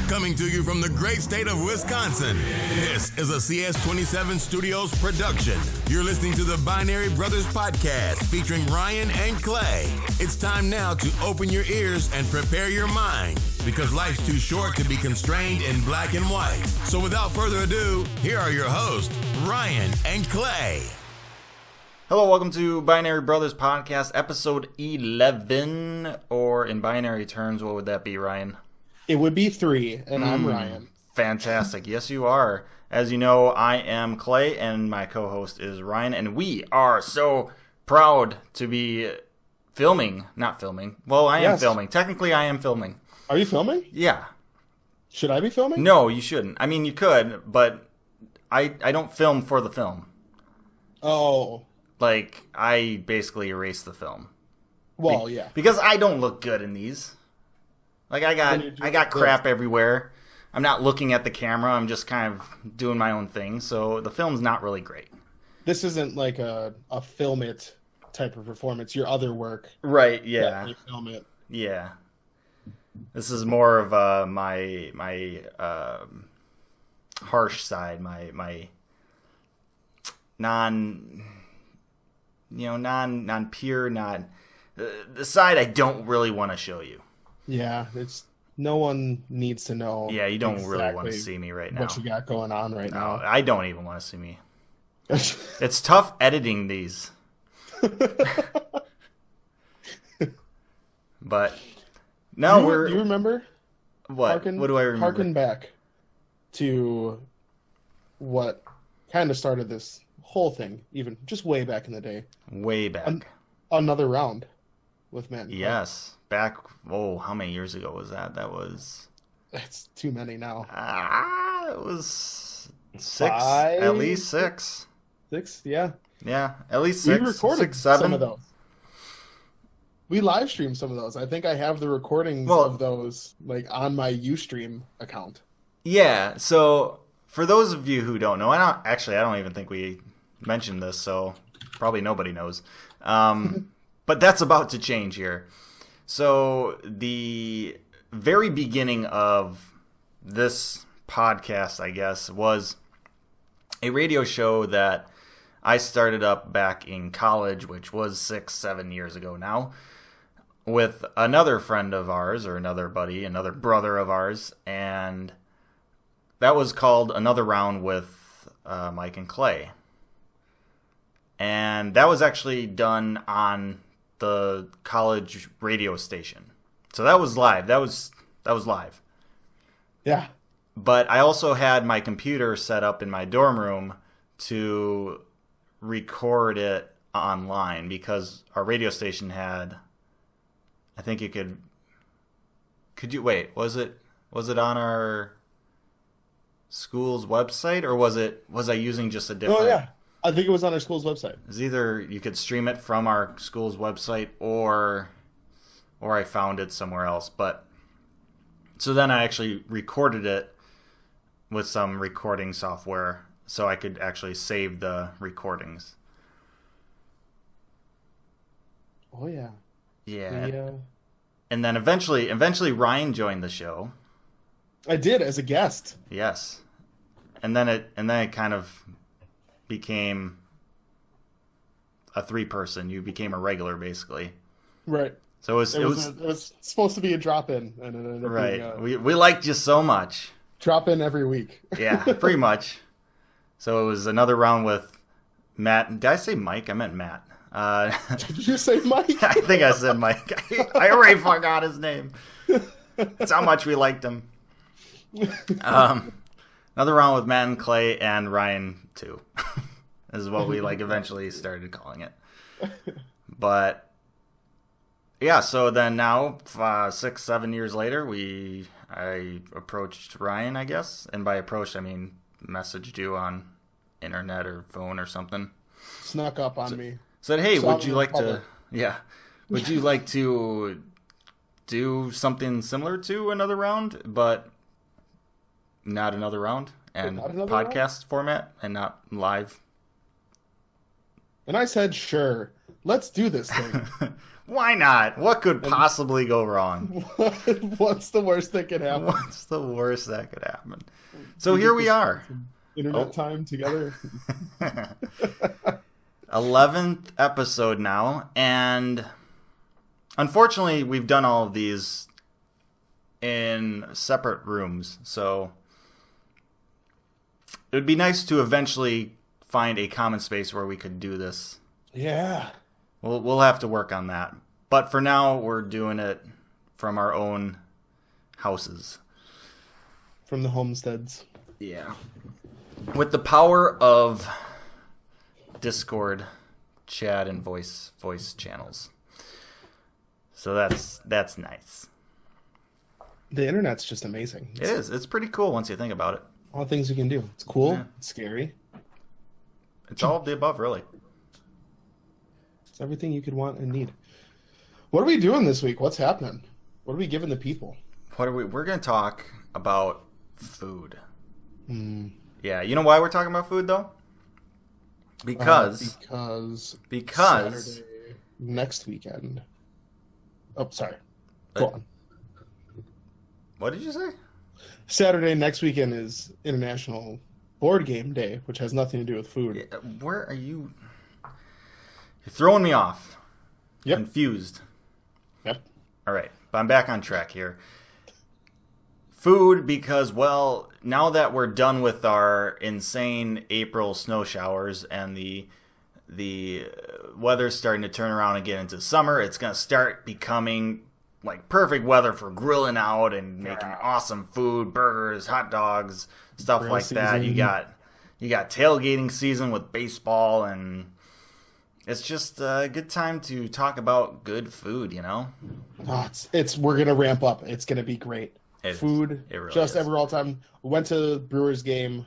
Coming to you from the great state of Wisconsin, this is a CS27 Studios production. You're listening to the Binary Brothers Podcast featuring Ryan and Clay. It's time now to open your ears and prepare your mind because life's too short to be constrained in black and white. So without further ado, here are your hosts, Ryan and Clay. Hello, welcome to Binary Brothers Podcast, episode 11, or in binary terms, what would that be, Ryan? It would be 3, and I'm Ryan. Fantastic. Yes, you are. As you know, I am Clay, and my co-host is Ryan, and we are so proud to be filming. Not filming. Well, I am filming. Technically, I am filming. Are you filming? Yeah. Should I be filming? No, you shouldn't. I mean, you could, but I don't film for the film. Oh. Like, I basically erase the film. Well, yeah. Because I don't look good in these. Like, I got crap everywhere. I'm not looking at the camera. I'm just kind of doing my own thing. So the film's not really great. This isn't like a film it type of performance. Your other work. Right, yeah. You film it. Yeah. This is more of my harsh side, my non-pure, the side I don't really want to show you. Yeah, no one needs to know. Yeah, you don't really want to see me right now. What you got going on right now. I don't even want to see me. It's tough editing these. But no, Do you remember? What? What do I remember? Harken back to what kind of started this whole thing, even just way back in the day. Way back. Another round with men. Yes. Back, how many years ago was that? It's too many now. It was 6. 5? At least 6. 6, yeah. Yeah, at least 6. We recorded 6, 7. some of those. We live streamed some of those. I think I have the recordings of those like on my Ustream account. Yeah, so for those of you who don't know, I don't even think we mentioned this, so probably nobody knows. But that's about to change here. So the very beginning of this podcast, I guess, was a radio show that I started up back in college, which was 6-7 years ago now, with another friend of ours, or another buddy, another brother of ours, and that was called Another Round with Mike and Clay. And that was actually done on the college radio station. So that was live. That was live. Yeah. But I also had my computer set up in my dorm room to record it online because our radio station had, I think you could you wait, was it on our school's website, or was I using just a different? Oh yeah. I think it was on our school's website. It's either you could stream it from our school's website or I found it somewhere else. But so then I actually recorded it with some recording software so I could actually save the recordings. Oh yeah. Yeah. And then eventually Ryan joined the show. I did, as a guest. Yes. And then it kind of became a 3-person. You became a regular, basically. Right. So it was supposed to be a drop-in, and it ended up right. We liked you so much. Drop-in every week. Yeah, pretty much. So it was another round with Matt. Did I say Mike? I meant Matt. Did you say Mike? I think I said Mike. I already forgot his name. That's how much we liked him. Another round with Matt and Clay and Ryan too. Is what we eventually started calling it. But yeah, so then now 6-7 years later, I approached Ryan, I guess, and by approached I mean messaged you on internet or phone or something. Snuck up on me. Said, hey, would you like to do something similar to Another Round, but not another round, and podcast format and not live? And I said, sure, let's do this thing. Why not? What could possibly go wrong? What's the worst that could happen? What's the worst that could happen? So here we are. Internet time together. 11th episode now, and unfortunately we've done all of these in separate rooms, so it would be nice to eventually find a common space where we could do this. Yeah. We'll have to work on that. But for now, we're doing it from our own houses. From the homesteads. Yeah. With the power of Discord, chat, and voice channels. So that's nice. The internet's just amazing. It is. It's pretty cool once you think about it. All the things you can do. It's cool. Yeah. It's scary. It's all of the above, really. It's everything you could want and need. What are we doing this week? What's happening? What are we giving the people? We're going to talk about food. Yeah, you know why we're talking about food, though? Because Saturday, next weekend. Oh, sorry. Go on. What did you say? Saturday next weekend is International Board Game Day, which has nothing to do with food. Yeah, where are you? You're throwing me off. Yep. Confused. Yep. All right, but I'm back on track here. Food, because, well, now that we're done with our insane April snow showers and the weather's starting to turn around and get into summer, it's going to start becoming like perfect weather for grilling out and making awesome food, burgers, hot dogs, stuff Grill like that. season. You got tailgating season with baseball, and it's just a good time to talk about good food, you know? Oh, we're gonna ramp up. It's gonna be great. Food, It really just is. every all time. We went to the Brewers game,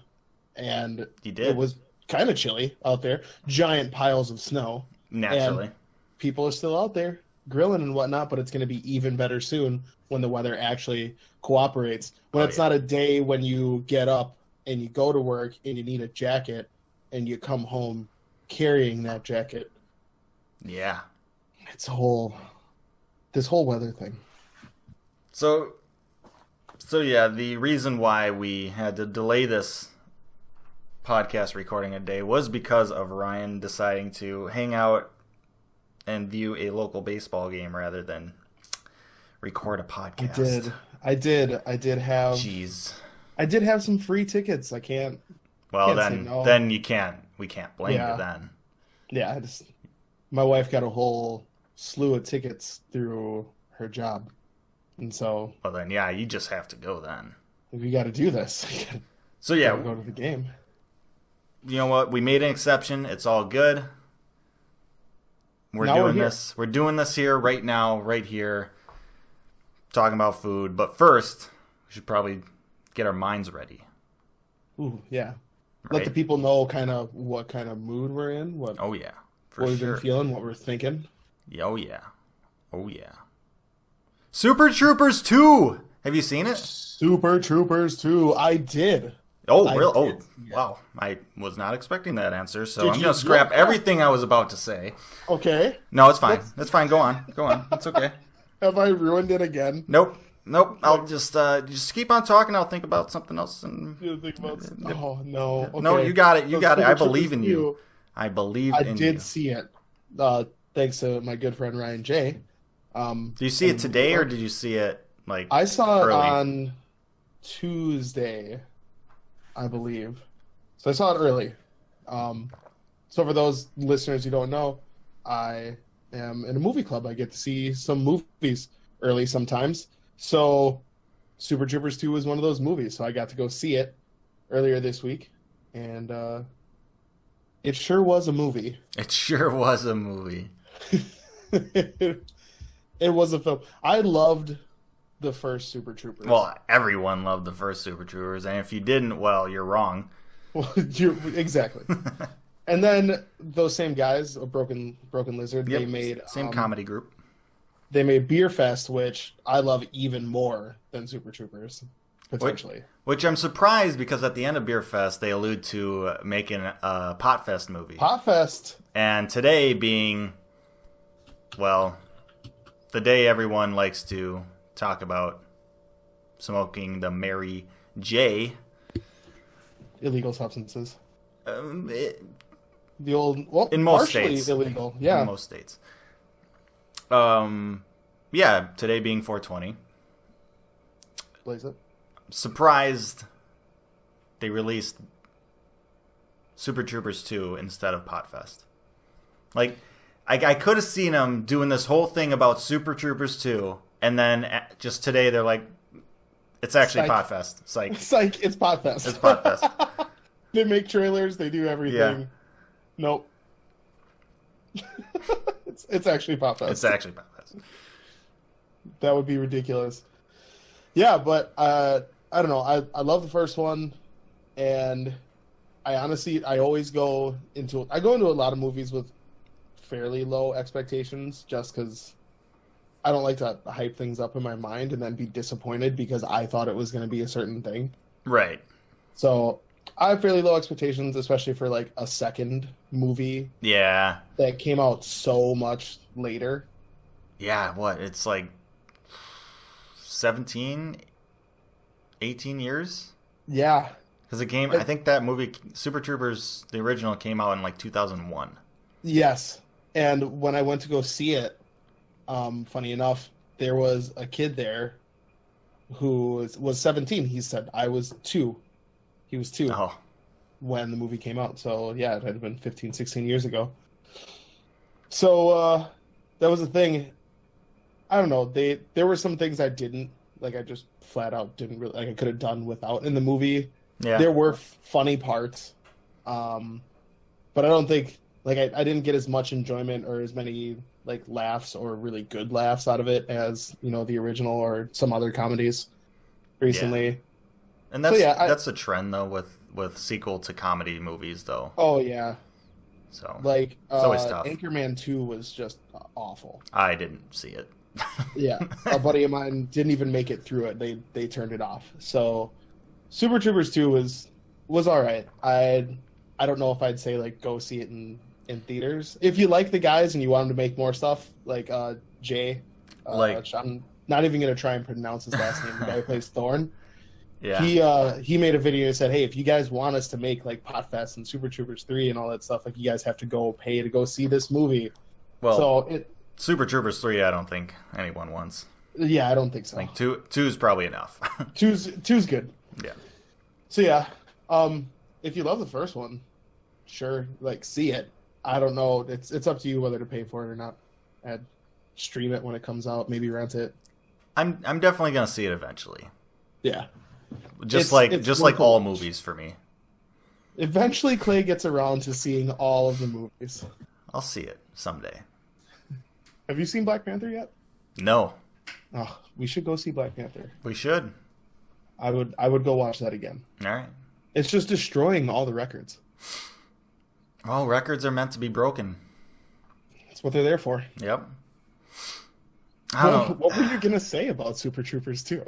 and You did? it was kind of chilly out there. Giant piles of snow. Naturally. And people are still out there grilling and whatnot, but it's going to be even better soon when the weather actually cooperates. When it's not a day when you get up and you go to work and you need a jacket and you come home carrying that jacket. Yeah. It's this whole weather thing. So yeah, the reason why we had to delay this podcast recording a day was because of Ryan deciding to hang out and view a local baseball game rather than record a podcast. I did have Jeez. I did have some free tickets. I can't. Well, say no. then we can't blame Yeah. you then. Yeah, my wife got a whole slew of tickets through her job. And so Well then, yeah, you just have to go then. we got to do this. So yeah, Go to the game. you know what? We made an exception. It's all good. We're doing this. We're doing this here right now, right here, talking about food. But first, we should probably get our minds ready. Ooh, yeah. Right? Let the people know kind of what kind of mood we're in, what Oh yeah, for we've sure. been feeling, what we're thinking. Oh yeah, oh yeah. Super Troopers 2. Have you seen it? Super Troopers 2. I did. Oh, I really? Oh, did, yeah. wow. I was not expecting that answer, so Did I'm you- going to scrap yeah. everything I was about to say. Okay. No, it's fine. That's fine. Go on. Go on. It's okay. Have I ruined it again? Nope. I'll just keep on talking. I'll think about something else. And You think about... Oh, no. Okay. no, you got it. You So got it. I Super believe Troopers in you. 2, I believe I in you. did see it. Thanks to my good friend Ryan J. Did you see it today, or did you see it like? I saw early? it on Tuesday, I believe. So I saw it early. So for those listeners who don't know, I am in a movie club. I get to see some movies early sometimes. So Super Troopers 2 was one of those movies. So I got to go see it earlier this week. And it sure was a movie. It sure was a movie. It was a film. I loved the first Super Troopers. Well, everyone loved the first Super Troopers, and if you didn't, well, you're wrong. Well, exactly. And then those same guys, a Broken Lizard, Yep. they made Same comedy group. They made Beer Fest, which I love even more than Super Troopers, potentially. Which I'm surprised, because at the end of Beer Fest, they allude to making a Pot Fest movie. Pot Fest. And today being, well, the day everyone likes to talk about smoking the Mary J. Illegal substances. It, The old, well, in most partially states. illegal. Yeah. In most states. Yeah, today being 420. Blaze it. Surprised they released Super Troopers 2 instead of Potfest. Like, I could have seen them doing this whole thing about Super Troopers 2, and then just today they're like, it's actually Psych. Potfest. Psych. Psych, it's Potfest. It's Potfest. They make trailers, they do everything. Yeah. Nope. it's actually Potfest. It's actually Potfest. That would be ridiculous. Yeah, but I don't know. I love the first one, and I honestly I go into a lot of movies with fairly low expectations, just because I don't like to hype things up in my mind and then be disappointed because I thought it was going to be a certain thing. Right. So I have fairly low expectations, especially for like a second movie Yeah. that came out so much later. Yeah, what? It's like 17, 18 years? Yeah. Because it came, I think that movie, Super Troopers, the original, came out in like 2001. Yes. And when I went to go see it, funny enough, there was a kid there who was 17. He said, I was 2. He was 2 Oh, when the movie came out. So, yeah, it had been 15, 16 years ago. So, that was the thing. I don't know. There were some things I didn't, like, I just flat out didn't really, like, I could have done without in the movie. yeah. There were funny parts. But I don't think, like, I didn't get as much enjoyment or as many, like, laughs or really good laughs out of it as, you know, the original or some other comedies recently. And that's So, yeah, that's a trend, though, with sequel to comedy movies, though. Oh, yeah. So Like, it's always tough. Anchorman 2 was just awful. I didn't see it. Yeah. A buddy of mine didn't even make it through it. They turned it off. So, Super Troopers 2 was all right. I don't know if I'd say, like, go see it in theaters. If you like the guys and you want them to make more stuff, like Jay, Like- I'm not even going to try and pronounce his last name, the guy who plays Thorn. Yeah. He made a video and said, hey, if you guys want us to make, like, Potfest and Super Troopers 3 and all that stuff, like, you guys have to go pay to go see this movie. Well, So, Super Troopers 3, I don't think anyone wants. yeah, I don't think so. I think two's probably enough. Two's good. Yeah. So yeah, if you love the first one, sure, like, see it. I don't know. It's up to you whether to pay for it or not. And stream it when it comes out. Maybe rent it. I'm definitely gonna see it eventually. Yeah. Just It's like all worth it. movies for me. Eventually, Clay gets around to seeing all of the movies. I'll see it someday. Have you seen Black Panther yet? No, Oh, we should go see Black Panther. we should. I would go watch that again. All right. It's just destroying all the records. Well, records are meant to be broken. That's what they're there for. Yep. I don't know. What were you gonna say about Super Troopers 2?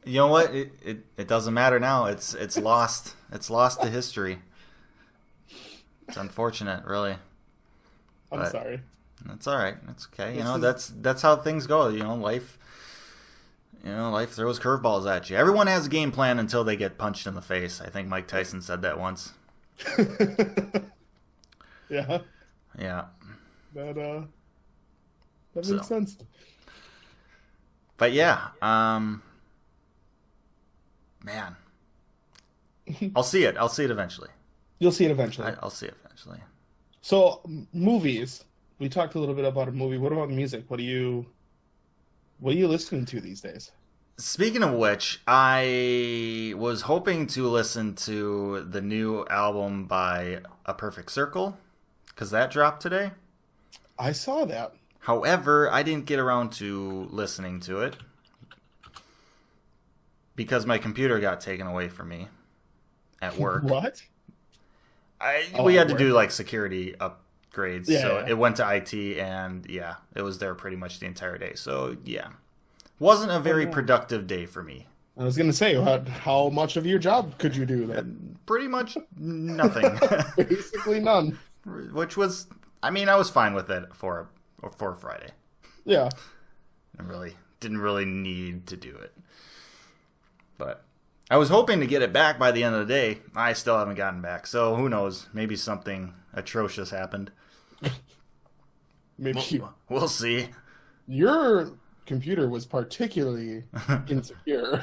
You know what? It doesn't matter now. It's lost. It's lost to history. It's unfortunate, really. I'm But- sorry. That's all right. That's okay. You This know, is- that's how things go. You know, life throws curveballs at you. Everyone has a game plan until they get punched in the face. I think Mike Tyson said that once. Yeah. Yeah. That So. makes sense. But yeah, man. I'll see it. I'll see it eventually. You'll see it eventually. I'll see it eventually. So, movies. We talked a little bit about a movie. What about music? What are you listening to these days? Speaking of which, I was hoping to listen to the new album by A Perfect Circle, because that dropped today. I saw that. However, I didn't get around to listening to it because my computer got taken away from me at work. What? We had at to do like security upgrades, Yeah, so yeah. it went to IT, and yeah, it was there pretty much the entire day. So yeah, wasn't a very no. productive day for me. I was going to say, how much of your job could you do then? Pretty much nothing, Basically none. which was, I mean, I was fine with it for Friday. Yeah. I really didn't really need to do it. But I was hoping to get it back by the end of the day. I still haven't gotten back. So who knows? Maybe something atrocious happened. Maybe We'll see. your computer was particularly insecure.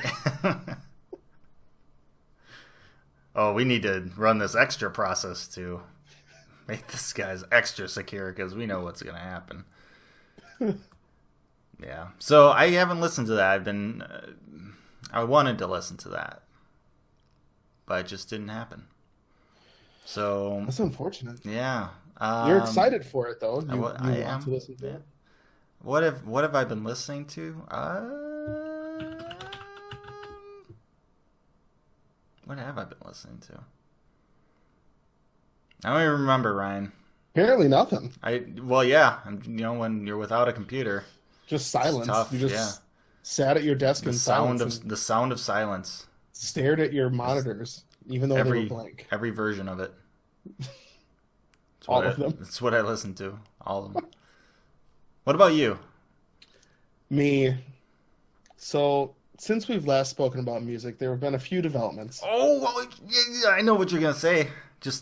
Oh, we need to run this extra process to make this guy's extra secure because we know what's going to happen. Yeah. So I haven't listened to that. I wanted to listen to that, but it just didn't happen. So That's unfortunate. yeah. You're excited for it, though. You I want am. to listen to it. What have I been listening to? What have I been listening to? I don't even remember, Ryan. Apparently nothing. Yeah. When you're without a computer, Just silence. tough, You just sat at your desk in silence and the sound of silence. stared at your monitors, even though they were blank. Every version of it. All of them. That's what I listen to. All of them. What about you? Me. So, since we've last spoken about music, there have been a few developments. Oh, well, yeah, I know what you're gonna say.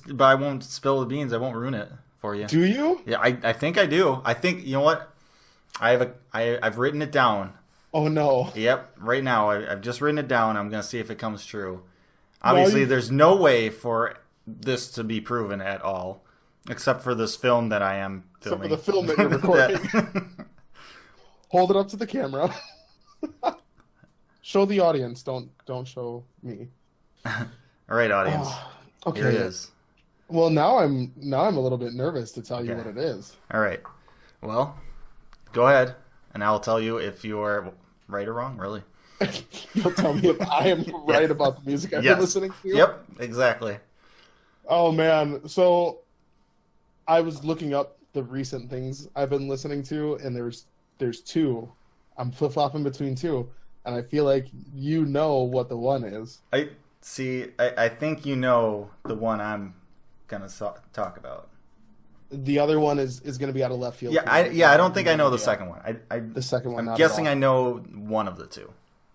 But I won't spill the beans. I won't ruin it for you. Do you? Yeah, I think I do. I think, you know what? I've written it down. Oh, no. Yep, right now I've just written it down. I'm gonna see if it comes true. Obviously, there's no way for this to be proven at all, except for this film that I am filming. Except for the film that you're recording. Hold it up to the camera. Show the audience. Don't show me. All right, audience. Okay. Here it is. Well, now I'm a little bit nervous to tell you Okay. what it is. All right. Well, go ahead, and I'll tell you if you're right or wrong. Really. You'll tell me if I am right about the music I've been listening to. Yep. Exactly. Oh man, so I was looking up the recent things I've been listening to, and there's two. I'm flip-flopping between two, and I feel like you know what the one is. I think you know the one I'm gonna talk about. The other one is going to be out of left field. Yeah, I don't think I know the second one. The second one. I'm not guessing at I all. know one of the two.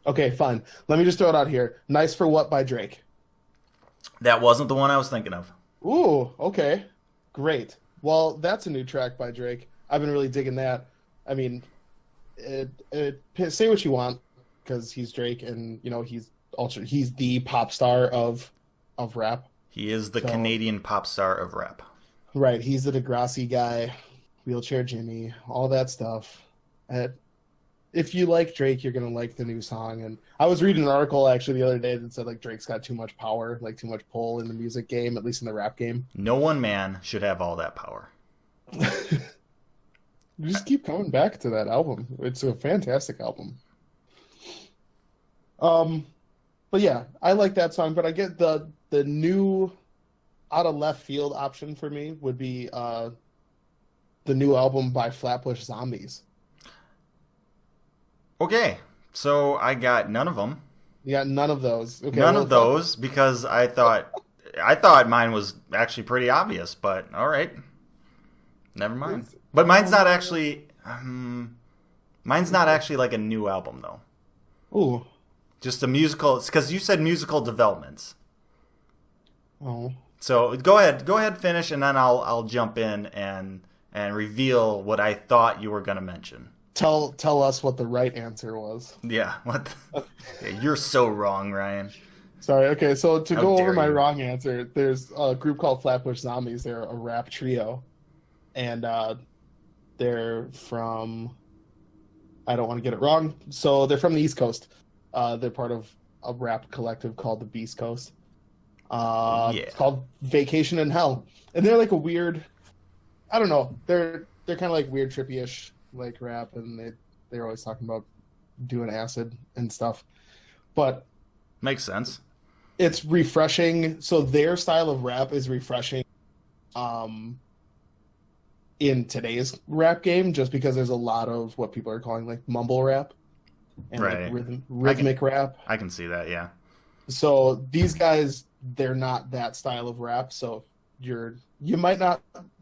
Okay, fine. Let me just throw it out here. Nice for What by Drake. That wasn't the one I was thinking of. Ooh, okay. Great. Well, that's a new track by Drake. I've been really digging that. I mean, say what you want, because he's Drake, and he's the pop star of rap. He is the Canadian pop star of rap. Right. He's the Degrassi guy, Wheelchair Jimmy, all that stuff. If you like Drake, you're gonna like the new song. And I was reading an article actually the other day that said like Drake's got too much power, like too much pull in the music game, at least in the rap game. No one man should have all that power. You just keep coming back to that album. It's a fantastic album. But yeah, I like that song. But I get the new out of left field option for me would be the new album by Flatbush Zombies. Okay, so I got none of them. You got none of those. Okay, None of those because I thought mine was actually pretty obvious. But all right, never mind. But mine's not actually. Mine's not actually like a new album though. Ooh. Just a musical. It's because you said musical developments. Oh. So go ahead, finish, and then I'll jump in and reveal what I thought you were going to mention. Tell us what the right answer was. Yeah, yeah, you're so wrong, Ryan. Sorry. Okay, so to How go over dare my you. wrong answer, there's a group called Flatbush Zombies. They're a rap trio, and they're from. I don't want to get it wrong. So they're from the East Coast. They're part of a rap collective called the Beast Coast. It's called Vacation in Hell, and they're like a weird. I don't know. They're kind of like weird, trippy-ish like rap, and they're always talking about doing acid and stuff. But Makes sense. it's refreshing. So their style of rap is refreshing in today's rap game, just because there's a lot of what people are calling like mumble rap and Right. like rhythmic rap. I can see that. Yeah. So these guys, they're not that style of rap. So you might not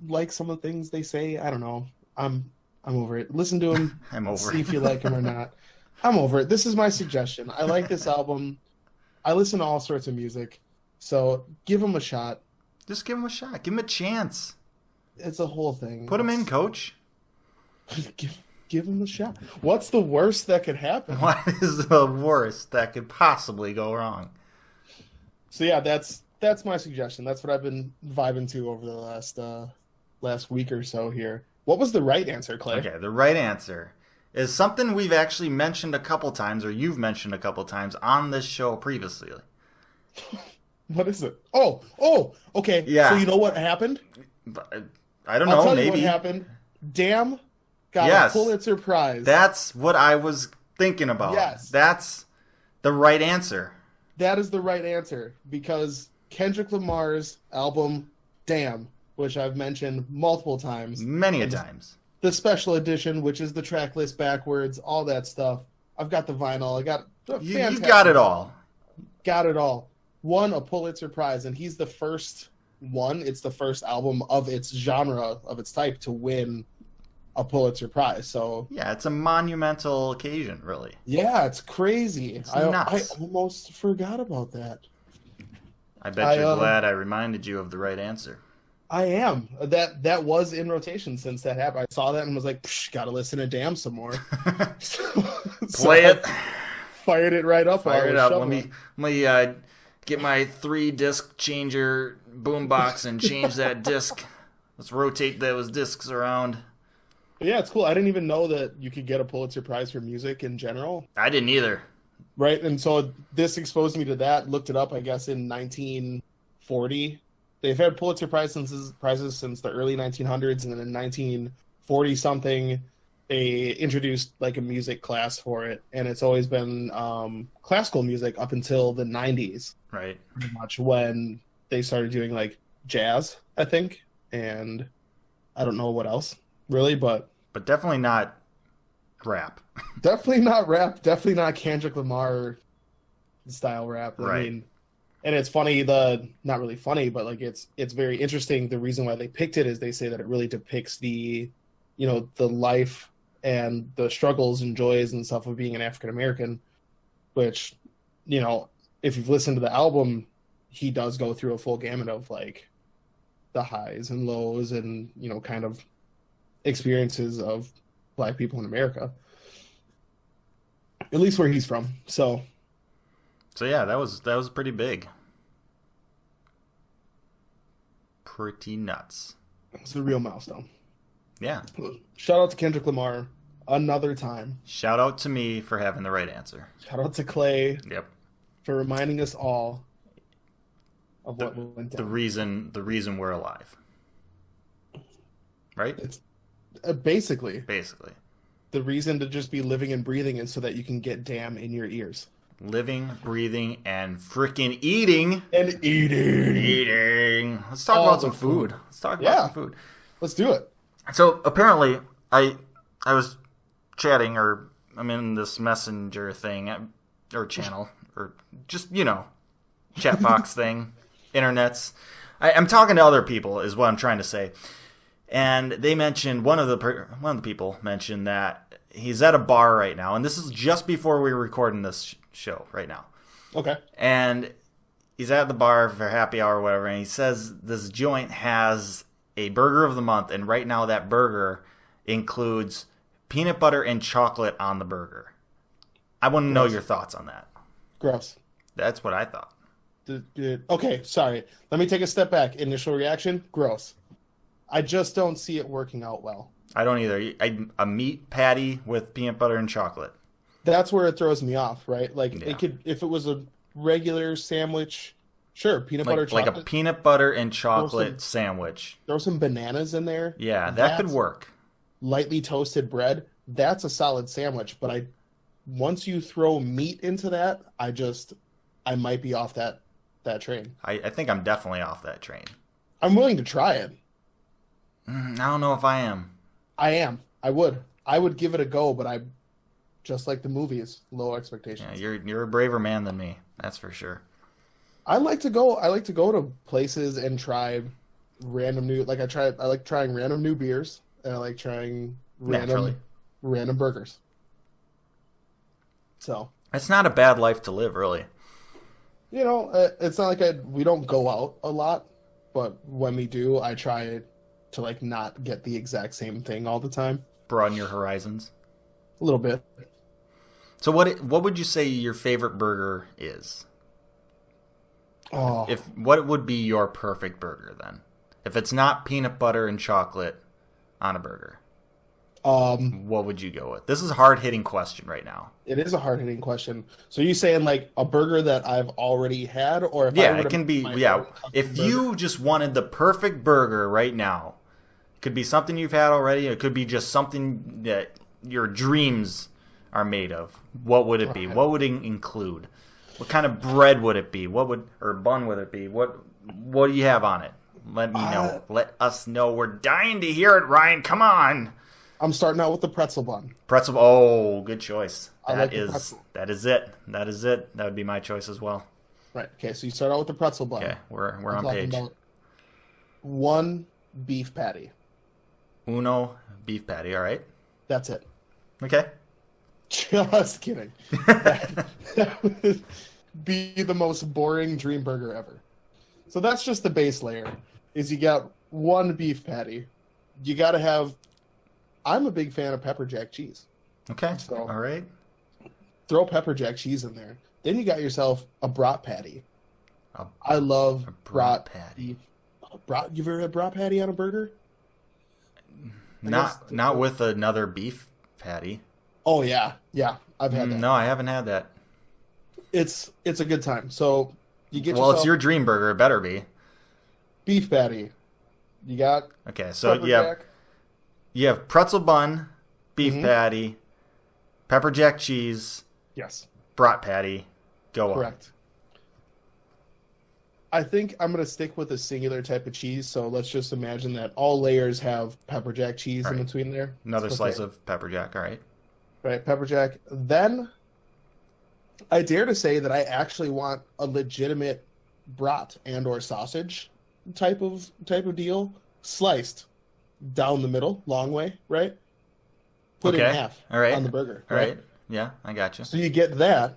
like some of the things they say. I don't know. I'm I'm over it. Listen to him. I'm over See it. if you like him or not. I'm over it. This is my suggestion. I like this album. I listen to all sorts of music, so give him a shot. Just give him a shot. Give him a chance. It's a whole thing. Put him in, coach. Give him a shot. What's the worst that could happen? What is the worst that could possibly go wrong? So yeah, that's my suggestion. That's what I've been vibing to over the last week or so here. What was the right answer, Clay? Okay, the right answer is something we've actually mentioned a couple times, or you've mentioned a couple times on this show previously. What is it? Oh, okay. Yeah. So you know what happened? I don't I'll know, tell maybe. you what happened. Damn got Yes. a Pulitzer Prize. That's what I was thinking about. Yes. That's the right answer. That is the right answer because Kendrick Lamar's album Damn, which I've mentioned multiple times, Many a times. the special edition, which is the track list backwards, all that stuff. I've got the vinyl. I got You got it all. Got it all. Won a Pulitzer Prize, and he's the first one. It's the first album of its genre, of its type, to win a Pulitzer Prize. So Yeah, it's a monumental occasion, really. yeah, it's crazy. I nuts. almost forgot about that. I bet you're glad I reminded you of the right answer. I am. That was in rotation since that happened. I saw that and was like, gotta listen to Damn some more. Play it. Fired it right up. Fire it up. Let me get my 3-disc changer boombox and change that disc. Let's rotate those discs around. Yeah, it's cool. I didn't even know that you could get a Pulitzer Prize for music in general. I didn't either. Right, and so this exposed me to that. Looked it up, I guess, in 1940. They've had Pulitzer prizes since the early 1900s, and then in 1940-something, they introduced like a music class for it, and it's always been classical music up until the 90s, Right. pretty much, when they started doing like jazz, I think, and I don't know what else, really, but But definitely not rap. definitely not rap, definitely not Kendrick Lamar style rap. Right. I mean, and it's funny, not really funny, but like it's very interesting. The reason why they picked it is they say that it really depicts the life and the struggles and joys and stuff of being an African American, which, if you've listened to the album, he does go through a full gamut of like the highs and lows and, kind of experiences of Black people in America, at least where he's from. So yeah, that was pretty big. Pretty nuts. it's the real milestone. Yeah. Shout out to Kendrick Lamar another time. Shout out to me for having the right answer. Shout out to Clay Yep. for reminding us all of what went The down. reason we're alive. Right? It's basically Basically. the reason to just be living and breathing is so that you can get Damn in your ears. Living, breathing, and freaking eating. And eating. Eating. Let's talk All about the some food. food. Let's talk Yeah. about some food. Let's do it. So apparently, I was chatting, or I'm in this messenger thing, or channel, or just chat box thing, internets. I'm talking to other people, is what I'm trying to say. And they mentioned one of the people mentioned that he's at a bar right now, and this is just before we were recording this show right now. Okay. And he's at the bar for happy hour or whatever, and he says this joint has a burger of the month, and right now that burger includes peanut butter and chocolate on the burger. I want to know your thoughts on that. Gross. That's what I thought. Okay, sorry. Let me take a step back. Initial reaction, gross. I just don't see it working out well. I don't either. A meat patty with peanut butter and chocolate. That's where it throws me off, right? Like Yeah. it could, if it was a regular sandwich, sure, peanut butter, Like chocolate. a peanut butter and chocolate sandwich. Throw some bananas in there. Yeah, that could That's work. Lightly toasted bread. That's a solid sandwich. But once you throw meat into that, I might be off that train. I think I'm definitely off that train. I'm willing to try it. I don't know if I am. I am. I would give it a go, but I just like the movies, low expectations. Yeah, you're a braver man than me. That's for sure. I like to go to places and try random new, I like trying random new beers, and I like trying Naturally. random burgers. So it's not a bad life to live, really. you know, it's not like we don't go out a lot, but when we do, I try to like not get the exact same thing all the time. Broaden your horizons. A little bit. So what would you say your favorite burger is? Oh, What would be your perfect burger then? If it's not peanut butter and chocolate on a burger, what would you go with? This is a hard-hitting question right now. it is a hard-hitting question. So you saying like a burger that I've already had, or if I Yeah, were it to can be. make my Yeah, own custom if burger? you just wanted the perfect burger right now, it could be something you've had already. It could be just something that your dreams are made of. What would it be? Right. What would it include? What kind of bread would it be? Or bun would it be? What do you have on it? Let me know. Let us know. We're dying to hear it, Ryan. Come on. I'm starting out with the pretzel bun. Pretzel. Oh, good choice. I like the pretzel. That is it. That is it. That would be my choice as well. Right. Okay. So you start out with the pretzel bun. Okay, we're I'm on talking page. about one beef patty. Uno beef patty. All right. That's it. Okay. Just kidding. That would be the most boring dream burger ever. So that's just the base layer. Is you got one beef patty. You got to have. I'm a big fan of pepper jack cheese. Okay. So- All right. Throw pepper jack cheese in there. Then you got yourself a brat patty. A- I love a brat brat patty. Brat. You ever had brat patty on a burger? Not with another beef patty. Oh yeah, I've had that. No, I haven't had that. It's a good time. So you get Well, yourself it's your dream burger. It better be. beef patty. You got Okay, so pepper you jack. have pretzel bun, beef Mhm. patty, pepper jack cheese, Yes, brat patty. Go correct. I think I'm gonna stick with a singular type of cheese. So let's just imagine that all layers have pepper jack cheese in Right. between there. on. Another Let's go slice for it. of pepper jack. All right. Right, pepper jack. Then I dare to say that I actually want a legitimate brat and or sausage type of deal, sliced down the middle, long way, right? Put in Okay. half All right. on the burger. All right. Yeah, I got you. So you get that,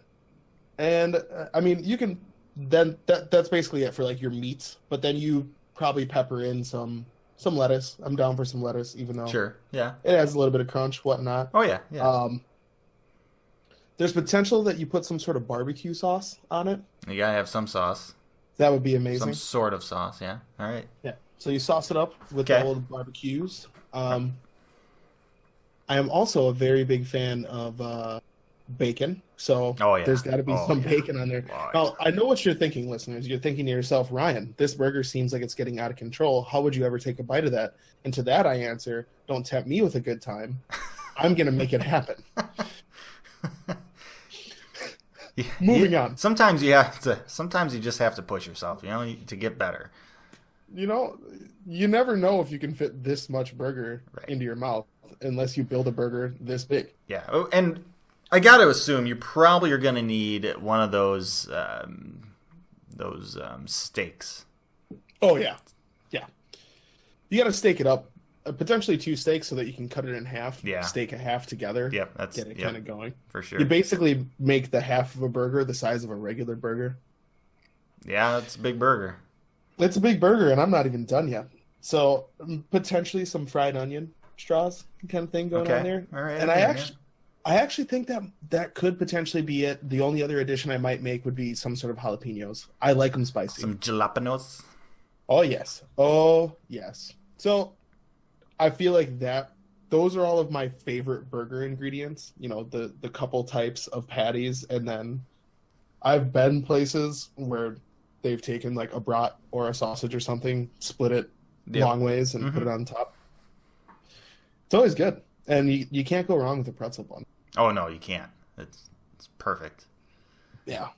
and I mean you can then that's basically it for like your meats. But then you probably pepper in some lettuce. I'm down for some lettuce, even though Sure. Yeah. it adds a little bit of crunch, whatnot. Oh yeah. Yeah. There's potential that you put some sort of barbecue sauce on it. You gotta have some sauce, That would be amazing. some sort of sauce. Yeah. All right. Yeah. So you sauce it up with Okay. all the barbecues. I am also a very big fan of bacon. So Oh, yeah. there's got to be Oh, some yeah. bacon on there. Right. Now, I know what you're thinking, listeners. You're thinking to yourself, Ryan, this burger seems like it's getting out of control. How would you ever take a bite of that? And to that I answer, don't tempt me with a good time. I'm going to make it happen. Moving on. Sometimes you have to. Sometimes you just have to push yourself, to get better. You know, you never know if you can fit this much burger Right. into your mouth unless you build a burger this big. Yeah. Oh, and I got to assume you probably are going to need one of those steaks. Oh, yeah. Yeah. You got to steak it up. Potentially 2 steaks so that you can cut it in half. Yeah. Steak a half together. Yep, that's Get it yep, kind of going. for sure. You basically make the half of a burger the size of a regular burger. Yeah, that's a big burger. It's a big burger, and I'm not even done yet. So potentially some fried onion straws kind of thing going on there. All right. And yeah. I actually think that could potentially be it. The only other addition I might make would be some sort of jalapenos. I like them spicy. Some jalapenos. Oh yes. Oh yes. So I feel like those are all of my favorite burger ingredients. The couple types of patties, and then I've been places where they've taken like a brat or a sausage or something, split it Yep. long ways, and Mhm. put it on top. It's always good, and you can't go wrong with a pretzel bun. Oh no, you can't. It's perfect. Yeah.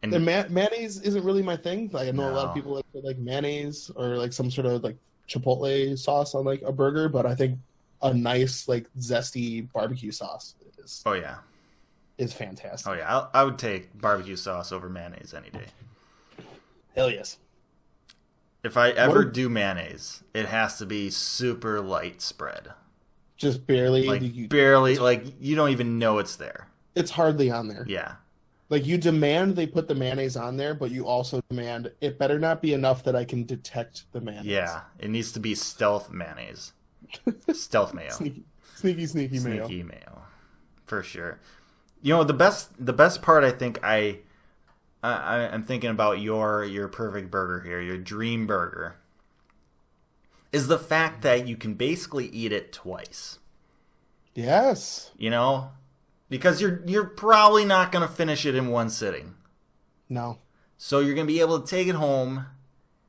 And And mayonnaise isn't really my thing. Like I know a lot No. of people like mayonnaise or like some sort of like chipotle sauce on like a burger, but I think a nice like zesty barbecue sauce oh yeah, is fantastic. oh yeah. I would take barbecue sauce over mayonnaise any day. Hell yes. If I ever What- do mayonnaise, it has to be super light spread. Just barely. Like barely, like you don't even know it's there. It's hardly on there. Yeah. Like you demand they put the mayonnaise on there, but you also demand it better not be enough that I can detect the mayonnaise. Yeah. It needs to be stealth mayonnaise. Stealth mayo. Sneaky mayo. Sneaky mayo. For sure. You know, the best part I think I'm thinking about your perfect burger here, your dream burger, is the fact that you can basically eat it twice. Yes. You know? Because you're probably not going to finish it in one sitting. No. So you're going to be able to take it home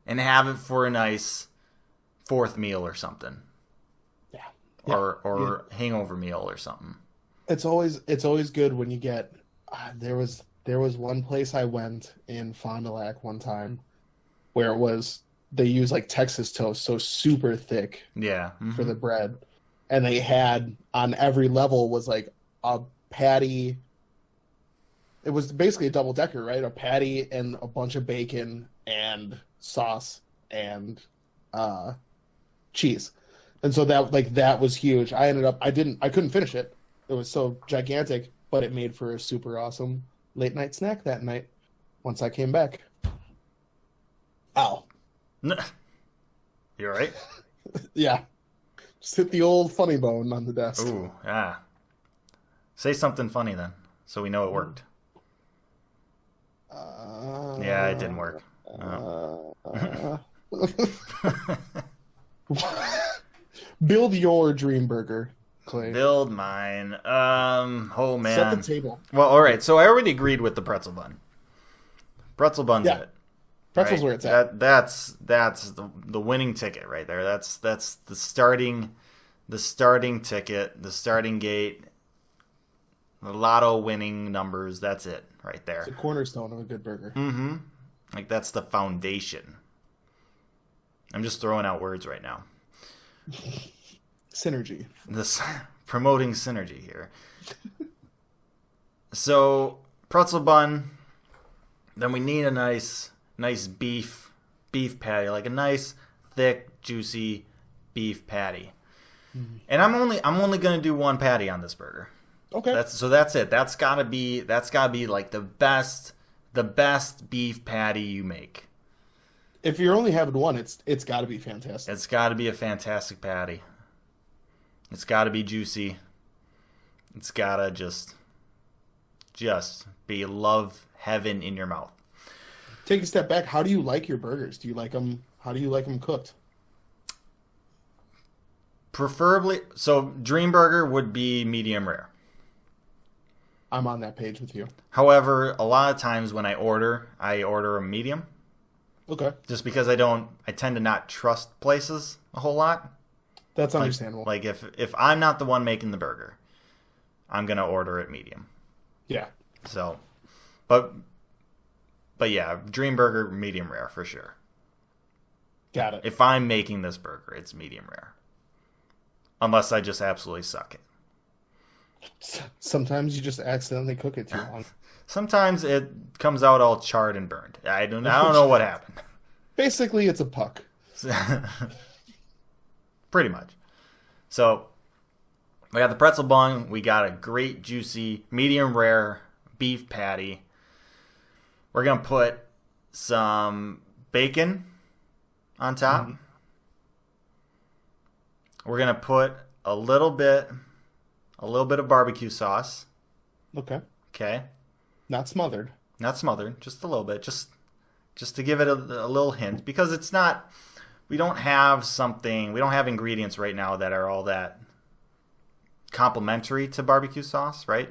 and have it for a nice fourth meal or something. Yeah. Or hangover meal or something. It's always good when you get there was one place I went in Fond du Lac one time where they use like Texas toast, so super thick for the bread. And they had on every level was like a patty. It was basically a double decker, right? A patty and a bunch of bacon and sauce and cheese. And so that was huge. I couldn't finish it. It was so gigantic, but it made for a super awesome late night snack that night once I came back. Ow. You all right? Yeah. Just hit the old funny bone on the desk. Ooh, yeah. Say something funny then, so we know it worked. Yeah, it didn't work. Build your dream burger, Clay. Build mine. Oh man. Set the table. Well, all right. So I already agreed with the pretzel bun. Pretzel bun's it. Pretzel's right? where it's at. That's the winning ticket right there. That's the starting ticket, the starting gate, the lotto winning numbers. That's it right there. It's a cornerstone of a good burger. Mm-hmm. Like that's the foundation. I'm just throwing out words right now. Synergy. This promoting synergy here. So pretzel bun. Then we need a nice beef patty, like a nice thick juicy beef patty. Mm-hmm. And I'm only gonna do one patty on this burger. Okay. That's it. That's gotta be like the best beef patty you make. If you're only having one, it's got to be fantastic. It's got to be a fantastic patty. It's got to be juicy. It's got to just be love heaven in your mouth. Take a step back. How do you like your burgers? How do you like them cooked? Preferably, so dream burger would be medium rare. I'm on that page with you. However, a lot of times when I order a medium. Okay. Just because I tend to not trust places a whole lot. That's understandable. Like if I'm not the one making the burger, I'm gonna order it medium. Yeah. So, but yeah, dream burger medium rare for sure. Got it. If I'm making this burger, it's medium rare. Unless I just absolutely suck it. Sometimes you just accidentally cook it too long. Sometimes it comes out all charred and burned. I don't know what happened. Basically, it's a puck. Pretty much. So, we got the pretzel bun. We got a great, juicy, medium rare beef patty. We're going to put some bacon on top. Mm-hmm. We're going to put a little bit of barbecue sauce. Okay. Not smothered, just a little bit, just to give it a little hint, because it's not. We don't have ingredients right now that are all that complementary to barbecue sauce, right?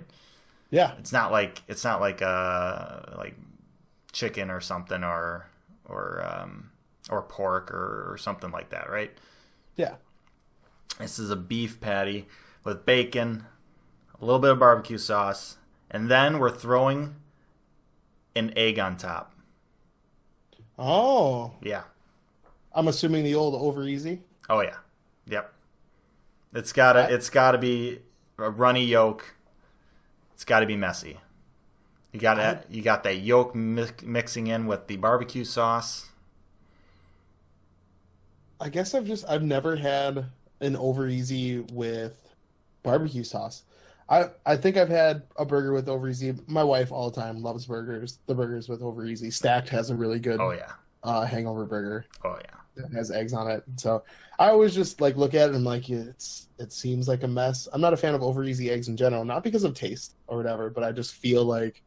Yeah. It's not like like chicken or something or pork or something like that, right? Yeah. This is a beef patty with bacon, a little bit of barbecue sauce. And then we're throwing an egg on top. Oh. Yeah. I'm assuming the old over easy. Oh yeah. Yep. It's gotta be a runny yolk. It's gotta be messy. You got that yolk mixing in with the barbecue sauce. I guess I've never had an over easy with barbecue sauce. I think I've had a burger with Over Easy. My wife all the time loves burgers. The burgers with Over Easy. Stacked has a really good Oh yeah. hangover burger Oh yeah. that has eggs on it. So I always just like look at it and I'm like, it seems like a mess. I'm not a fan of Over Easy eggs in general, not because of taste or whatever, but I just feel like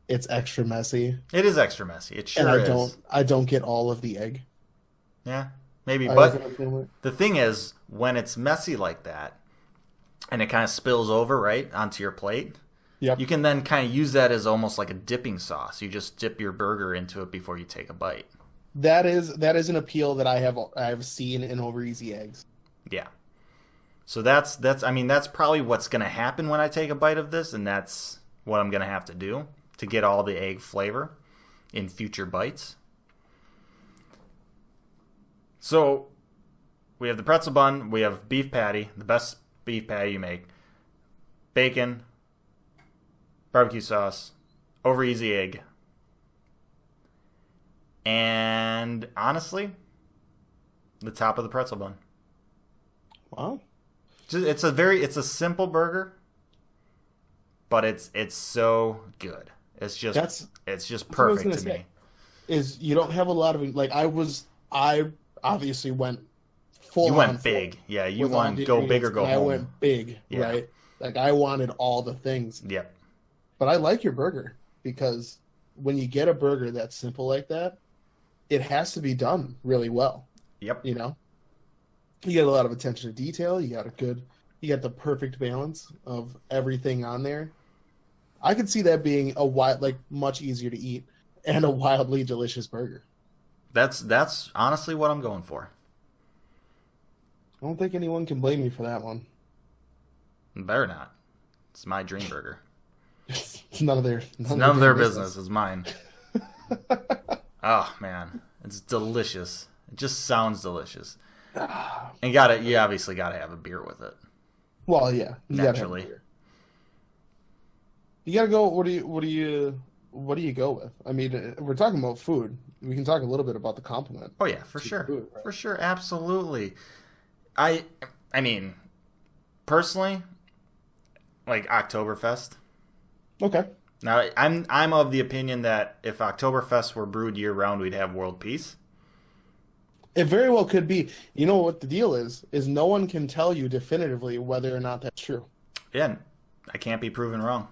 it's extra messy. It is extra messy. It sure And is. I don't get all of the egg. Yeah, maybe. I But wasn't a fan of it. the thing is, when it's messy like that, and it kind of spills over right onto your plate, Yep. you can then kind of use that as almost like a dipping sauce. You just dip your burger into it before you take a bite. That is an appeal that I have seen in Over Easy eggs. Yeah. So that's probably what's going to happen when I take a bite of this, and that's what I'm going to have to do to get all the egg flavor in future bites. So we have the pretzel bun, we have beef patty, the best beef patty you make, bacon, barbecue sauce, Over Easy egg, and honestly, the top of the pretzel bun. Wow. It's a simple burger, but it's so good. It's just That's perfect what I was to gonna me. say. Is you don't have a lot of like I obviously went full. You on went full big, yeah. You with all want the go big or ingredients, go and home. I went big, Yeah. right? Like I wanted all the things, Yep. but I like your burger because when you get a burger that's simple like that, it has to be done really well. Yep. You know, you get a lot of attention to detail. You got the perfect balance of everything on there. I could see that being much easier to eat and a wildly delicious burger. That's honestly what I'm going for. I don't think anyone can blame me for that one. Better not. It's my dream burger. It's none of their None of their business. It's mine. Oh man, it's delicious. It just sounds delicious. And you obviously gotta have a beer with it. Well, yeah, you gotta have Naturally. a beer. You gotta go. What do you go with? I mean, we're talking about food. We can talk a little bit about the compliment. Oh yeah, for to sure. food, right? For sure, absolutely. I mean, personally, like Oktoberfest. Okay. Now, I'm of the opinion that if Oktoberfest were brewed year round, we'd have world peace. It very well could be. You know what the deal is no one can tell you definitively whether or not that's true. Yeah, I can't be proven wrong.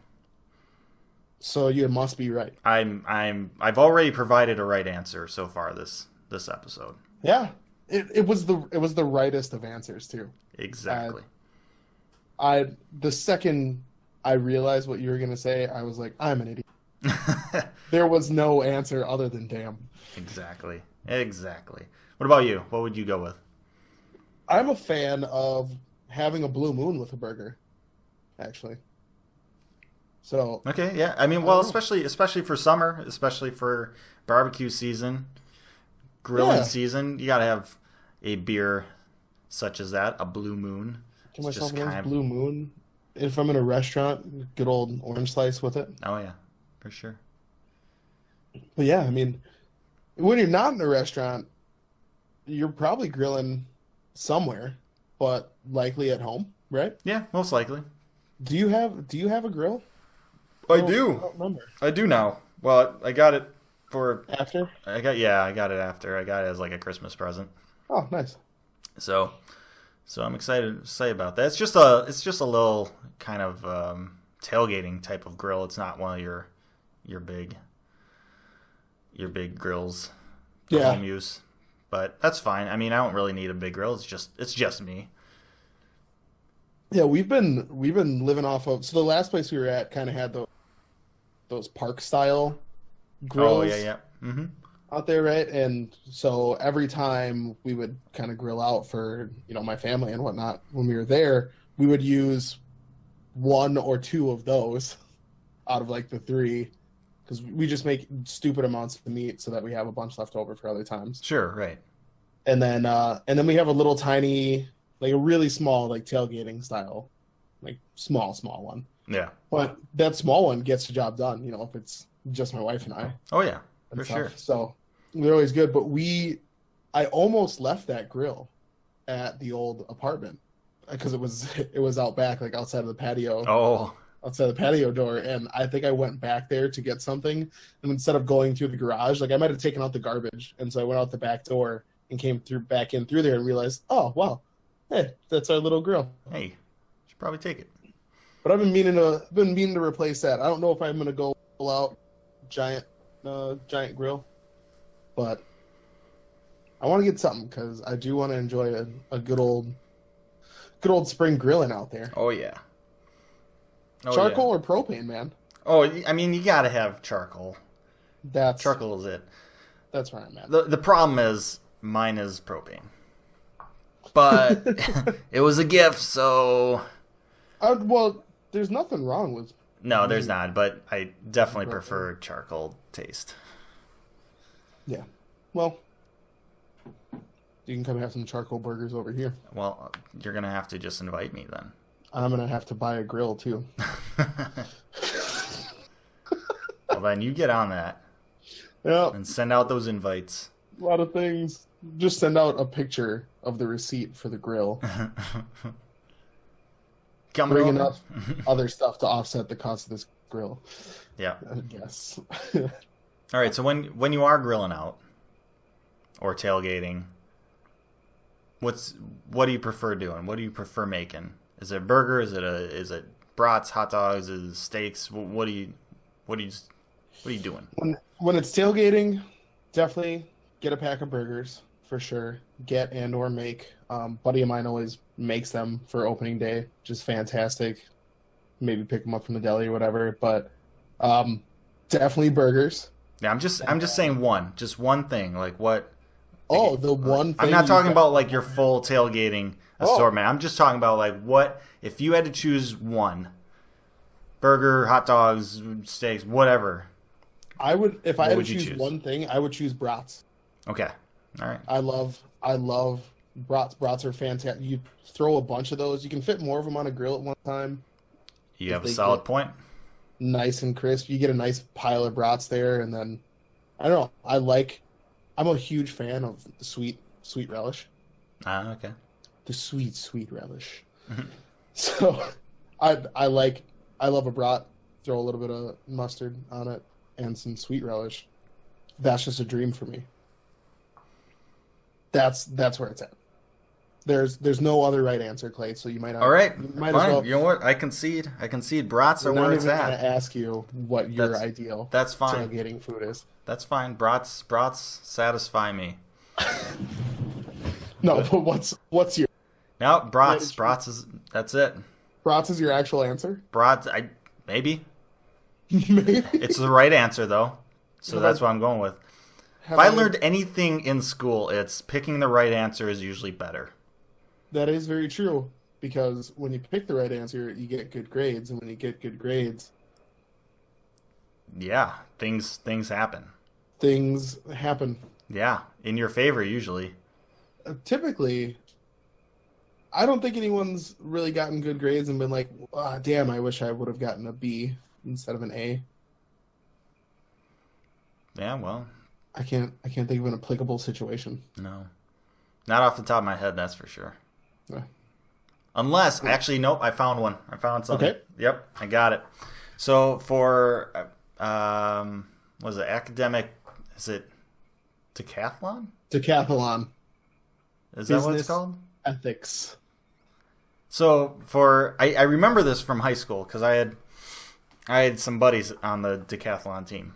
So you must be right. I've already provided a right answer so far this episode. Yeah. It was the rightest of answers too. Exactly. The second I realized what you were gonna say, I was like, I'm an idiot. There was no answer other than damn. Exactly. What about you? What would you go with? I'm a fan of having a blue moon with a burger, actually. So Okay, yeah. I mean, well, especially for summer, especially for barbecue season, grilling Yeah. season, you gotta have a beer such as that, a Blue Moon. give It's myself just a nice kind of- blue moon. If I'm in a restaurant, good old orange slice with it. Oh yeah, for sure. But yeah, I mean, when you're not in a restaurant, you're probably grilling somewhere, but likely at home, right? Yeah, most likely. Do you have a grill? I I don't remember. I do now. Well, I got it for. After? I got it after. I got it as like a Christmas present. Oh, nice. So I'm excited to say about that. It's just a little kind of tailgating type of grill. It's not one of your big grills for Yeah. home use. But that's fine. I mean, I don't really need a big grill. It's just me. Yeah, we've been living off of. So the last place we were at kind of had those park style grills Oh yeah. Mm-hmm. out there, right? And so every time we would kind of grill out for my family and whatnot when we were there, we would use one or two of those out of like the three, because we just make stupid amounts of meat so that we have a bunch left over for other times. Sure, right. And then we have a little tiny, like a really small, like tailgating style, like small one. Yeah. But that small one gets the job done, if it's just my wife and I. Oh yeah, And for stuff. sure. So they're always good. But I almost left that grill at the old apartment because it was out back, like outside of the patio. Oh, Outside the patio door, and I think I went back there to get something, and instead of going through the garage, like I might have taken out the garbage, and so I went out the back door and came back in through there and realized, oh wow, hey, that's our little grill. hey, should probably take it. But I've been meaning to replace that. I don't know if I'm gonna go full out giant grill, but I want to get something because I do want to enjoy a good old spring grilling out there. Oh yeah. Oh, Charcoal or propane, man? Oh, I mean, you gotta have charcoal. That's Charcoal is it. That's where I'm at. The problem is mine is propane, but it was a gift, so Well, there's nothing wrong with. no, there's not. But I definitely prefer charcoal taste. Yeah. Well, you can come have some charcoal burgers over here. Well, you're gonna have to just invite me then. I'm gonna have to buy a grill too. Well, then you get on that Yeah, and send out those invites. a lot of things. Just send out a picture of the receipt for the grill. Coming Bring over. enough other stuff to offset the cost of this grill. Yeah. I guess. All right. So when you are grilling out or tailgating, what do you prefer doing? What do you prefer making? Is it burger? Is it brats, hot dogs, is it steaks? What are you doing? When it's tailgating, definitely get a pack of burgers for sure. Get and or make. Buddy of mine always makes them for opening day, just fantastic. Maybe pick them up from the deli or whatever, but definitely burgers. Yeah, I'm just saying just one thing. Like what? Oh, the one thing I'm not you talking got- about like your full tailgating assortment. I'm just talking about like what if you had to choose one burger, hot dogs, steaks, whatever. I would if I What had to would you choose choose? one thing, I would choose brats. Okay, all right. I love brats. Brats are fantastic. You throw a bunch of those. You can fit more of them on a grill at one time. You have a they solid get- point. Nice and crisp. You get a nice pile of brats there, and then I don't know. I'm a huge fan of the sweet relish. Ah, okay. The sweet relish. Mhm. So I love a brat. Throw a little bit of mustard on it and some sweet relish. That's just a dream for me. That's where it's at. There's no other right answer, Clay. So you might not. All right, You might fine. as well. You know what? I concede. Brats are I'm where not it's even gonna at. ask you what your That's- ideal That's fine. tailgating food is. That's fine. Brats satisfy me. No, but what's your No, brats is that's it. brats is your actual answer? Brats, maybe Maybe. it's the right answer though, so Have that's I- what I'm going with. Have If I learned anything in school, it's picking the right answer is usually better. That is very true, because when you pick the right answer, you get good grades, and when you get good grades, Yeah, things happen. things happen. Yeah, in your favor usually. Typically, I don't think anyone's really gotten good grades and been like, "Ah, damn, I wish I would have gotten a B instead of an A." Yeah, well, I can't think of an applicable situation. no, not off the top of my head. That's for sure. Yeah. Unless, actually, nope. I found one. I found something. Okay. Yep, I got it. So for was it academic? Is it decathlon? Decathlon Is that what it's Business. called? ethics. So I remember this from high school because I had some buddies on the decathlon team,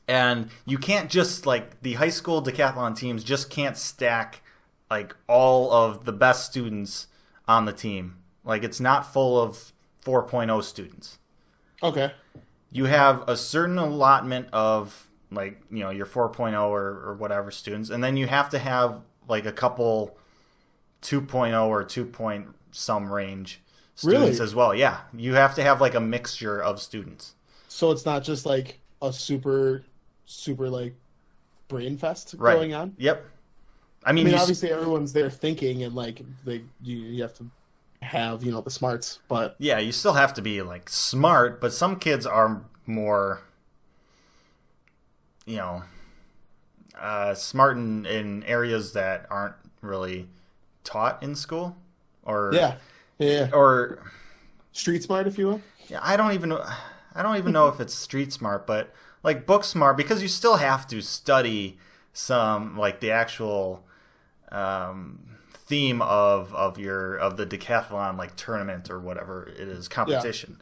and you can't just like the high school decathlon teams just can't stack like all of the best students on the team. Like it's not full of 4.0 students. Okay. You have a certain allotment of like, you know, your 4.0 or whatever students, and then you have to have like a couple 2.0 or 2 point some range students Really? as well. Yeah, you have to have like a mixture of students. So it's not just like a super like brain fest Right. going on. Yep. I I mean, mean, you, obviously everyone's there thinking, and like you have to have the smarts, but yeah, you still have to be like smart, but some kids are more, you know, smart in areas that aren't really taught in school. or yeah. or Street smart, if you will. yeah, I don't even know if it's street smart, but like book smart, because you still have to study some like the actual theme of the decathlon like tournament or whatever it is, competition.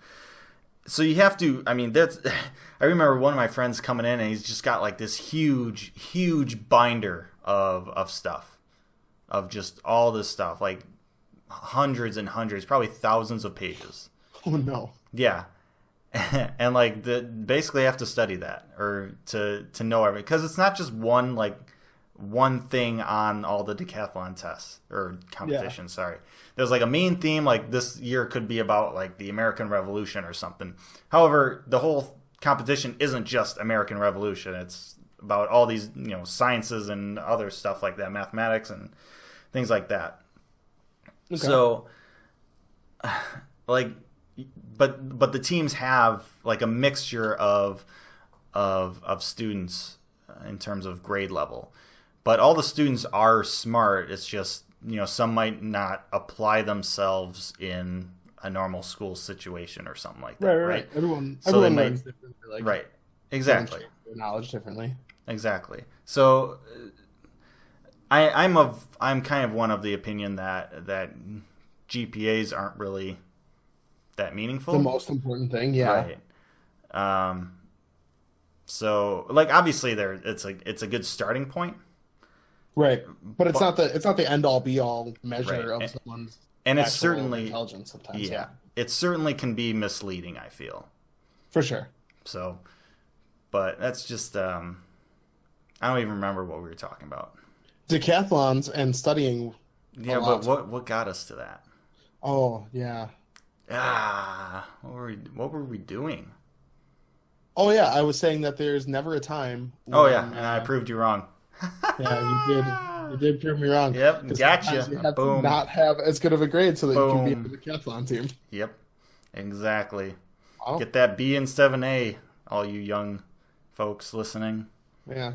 So you have to, I mean, I remember one of my friends coming in and he's just got like this huge binder of stuff, of just all this stuff, like hundreds and hundreds, probably thousands of pages. Oh no. Yeah. And like basically you have to study that or to know everything, because it's not just one thing on all the decathlon tests or competitions. Sorry, there's like a main theme, like this year could be about like the American Revolution or something. However, the whole competition isn't just American Revolution. It's about all these, sciences and other stuff like that, mathematics and things like that. Okay. So like, but the teams have like a mixture of students in terms of grade level. But all the students are smart. It's just, some might not apply themselves in a normal school situation or something like that. Right. Everyone learns differently. Like, right. Exactly. Their knowledge differently. Exactly. So I'm kind of one of the opinion that GPAs aren't really that meaningful. The most important thing, yeah. Right. So like obviously it's a good starting point. Right, but it's not the end all be all measure of someone's and it's certainly intelligence sometimes. Yeah, it certainly can be misleading, I feel, for sure. So, but that's just I don't even remember what we were talking about. Decathlons and studying. Yeah, but what got us to that? Oh yeah. What were we doing? Oh yeah, I was saying that there's never a time. Oh yeah, and I proved you wrong. Yeah, you did. You did prove me wrong. Yep, gotcha. You have Boom. to not have as good of a grade so that Boom. you can be on the decathlon team. Yep, exactly. Oh. Get that B instead of an A, all you young folks listening. Yeah.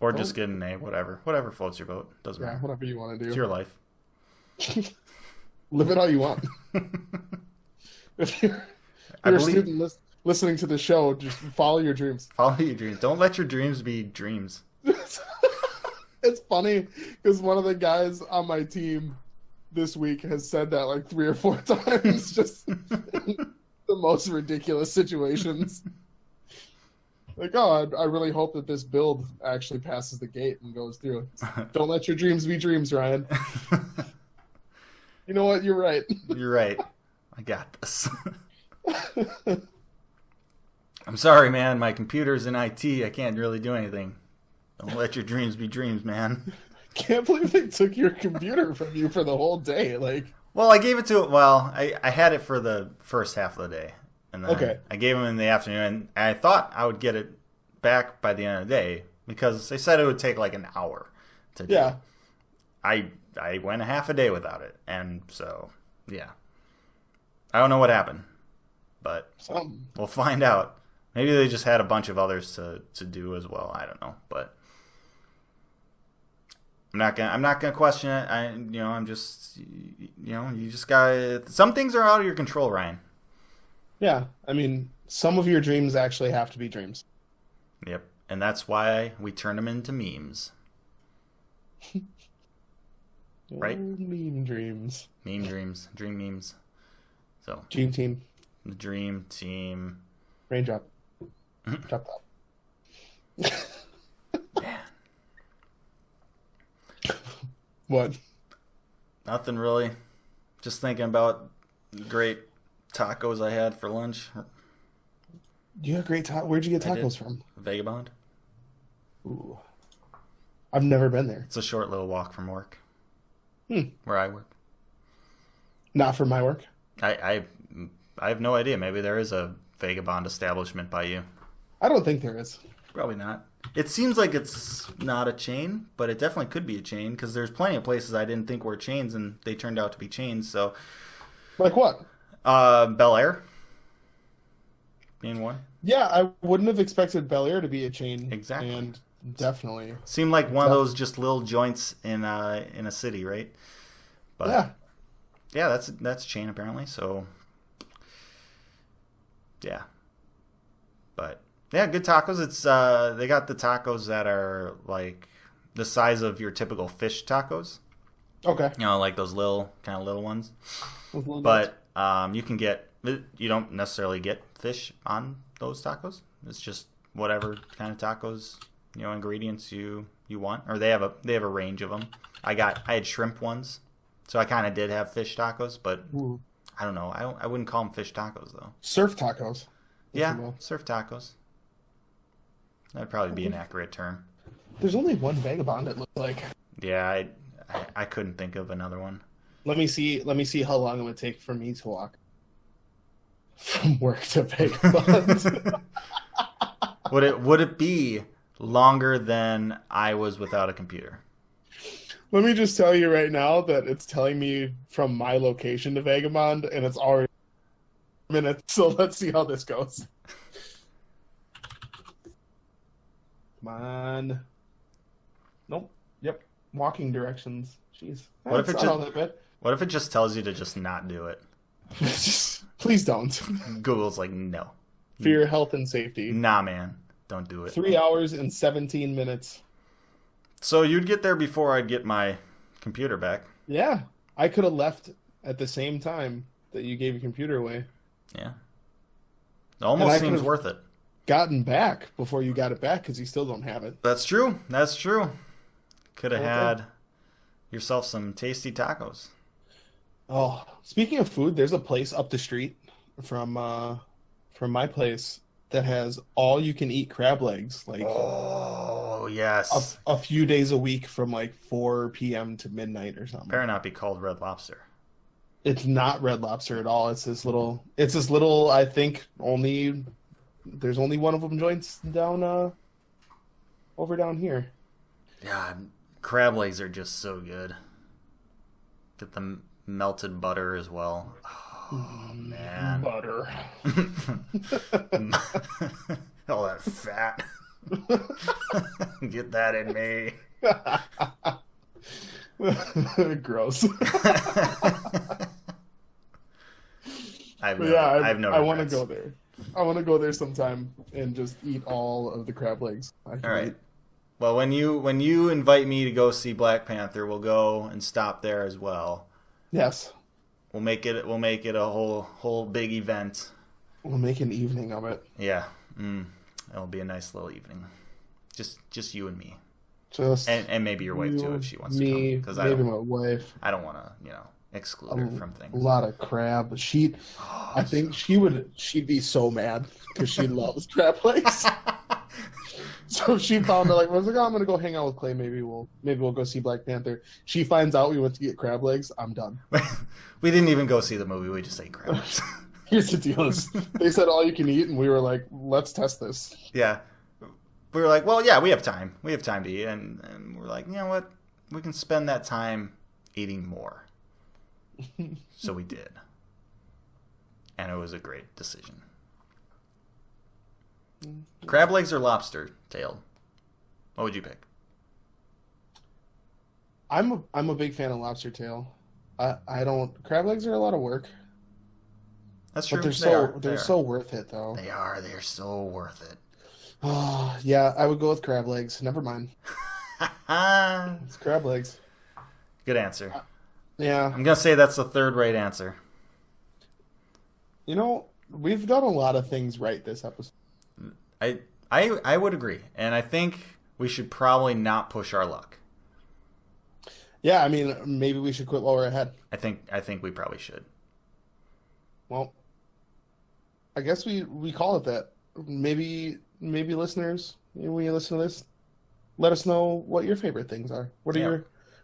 Or just get an A, whatever floats your boat. Doesn't matter. Whatever you want to do. It's your life. Live it all you want. If you're a student listening to the show, just follow your dreams. Follow your dreams. Don't let your dreams be dreams. It's funny because one of the guys on my team this week has said that like 3 or 4 times, just the most ridiculous situations. Like, oh, I really hope that this build actually passes the gate and goes through. Don't let your dreams be dreams, Ryan. You know what? You're right. You're right. I got this. I'm sorry, man. My computer's in IT. I can't really do anything. Don't let your dreams be dreams, man. Can't believe they took your computer from you for the whole day. Like, well, I gave it to it. Well, I had it for the first half of the day, and then I gave him in the afternoon. And I thought I would get it back by the end of the day because they said it would take like an hour to do. Yeah. I went a half a day without it, and so yeah, I don't know what happened, but we'll find out. Maybe they just had a bunch of others to do as well. I don't know, but. I'm not gonna question it. I'm just, you just gotta. Some things are out of your control, Ryan. Yeah, I mean, some of your dreams actually have to be dreams. Yep, and that's why we turn them into memes. Right? Meme dreams. Meme dreams, dream memes. So. Dream team. The dream team. Raindrop. Drop top. Man. What? Nothing really. Just thinking about great tacos I had for lunch. You had great tacos. Where'd you get tacos from? Vagabond. Ooh. I've never been there. It's a short little walk from work. Where I work. Not for my work? I have no idea. Maybe there is a Vagabond establishment by you. I don't think there is. Probably not. It seems like it's not a chain, but it definitely could be a chain because there's plenty of places I didn't think were chains and they turned out to be chains. So, like what? Bel Air being one. Yeah, I wouldn't have expected Bel Air to be a chain. Exactly, and definitely seemed like one of those just little joints in a city, right? But, yeah, yeah, that's a chain apparently. So yeah, but yeah, good tacos. It's they got the tacos that are like the size of your typical fish tacos. Okay. You know, like those little ones. With little But you can get, you don't necessarily get fish on those tacos. It's just whatever kind of tacos, you know, ingredients you want. Or they have a range of them. I had shrimp ones, so I kind of did have fish tacos, but Ooh. I don't know. I wouldn't call them fish tacos though. Surf tacos. if Yeah, you will. surf tacos. That'd probably be an accurate term. There's only one vagabond. It looks like. Yeah, I couldn't think of another one. Let me see how long it would take for me to walk from work to Vagabond. Would it be longer than I was without a computer? Let me just tell you right now that it's telling me from my location to Vagabond, and it's already minutes. So let's see how this goes. Come on. Nope. Yep. Walking directions. Jeez. What if That's it not all just- that bad. What if it just tells you to just not do it? Please don't. Google's like, no. For your health and safety. Nah, man. Don't do it. 3 hours and 17 minutes. So you'd get there before I'd get my computer back. Yeah. I could have left at the same time that you gave your computer away. Yeah. It And almost I seems could've- worth it. Gotten back before you got it back because you still don't have it. That's true. Could have Okay. had yourself some tasty tacos. Oh, speaking of food, there's a place up the street from my place that has all you can eat crab legs, like Oh, yes. a few days a week from like 4 p.m. to midnight or something. Better not be called Red Lobster. It's not Red Lobster at all. It's this little. I think there's only one of them joints down over down here. Yeah, crab legs are just so good. Get the melted butter as well. Oh, man. Butter. All that fat. Get that in me. Gross. I have But no, yeah, I have no I want to regrets. go there. I want to go there sometime and just eat all of the crab legs. I can All right. eat. Well, when you invite me to go see Black Panther, we'll go and stop there as well. Yes. We'll make it a whole big event. We'll make an evening of it. Yeah. It'll be a nice little evening. Just you and me. Just And maybe your wife too you, if she wants me, to come, because maybe my wife. I don't want to exclude her from A things. lot of crab. I think she'd be so mad because she loves crab legs. So if she found out, I was like, oh, I'm gonna go hang out with Clay. Maybe we'll go see Black Panther. She finds out we went to get crab legs. I'm done. We didn't even go see the movie. We just ate crabs. Here's the deal: they said all you can eat, and we were like, let's test this. Yeah. We were like, well, yeah, we have time. We have time to eat, and we're like, you know what? We can spend that time eating more. So we did, and it was a great decision. Crab legs or lobster tail? What would you pick? I'm a big fan of lobster tail. I don't crab legs are a lot of work, That's true. but they're so worth it though. They are. They are so worth it. Oh yeah, I would go with crab legs. Never mind, it's crab legs. Good answer. Yeah, I'm gonna say that's the third-rate answer. you know we've done a lot of things right this episode. I would agree, and I think we should probably not push our luck. Yeah, I mean maybe we should quit while we're ahead. I think we probably should. Well, I guess we call it that. Maybe listeners, when you listen to this, let us know what your favorite things are. What are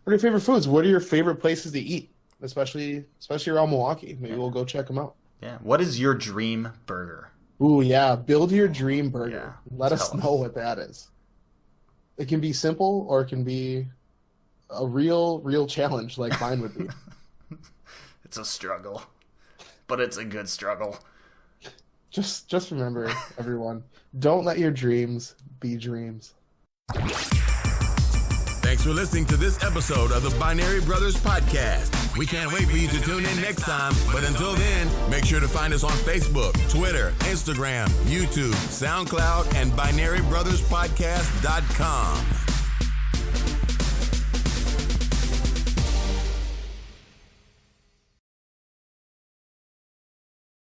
your favorite foods? What are your favorite places to eat? Especially around Milwaukee. Maybe we'll go check them out. Yeah. What is your dream burger? Ooh, yeah. Build your dream burger. Yeah, Let us tell know us. what that is. It can be simple or it can be a real challenge like mine would be. It's a struggle, but it's a good struggle. Just remember, everyone, don't let your dreams be dreams. Thanks for listening to this episode of the Binary Brothers Podcast. We can't wait for you to tune in next time. But until then, make sure to find us on Facebook, Twitter, Instagram, YouTube, SoundCloud, and BinaryBrothersPodcast.com.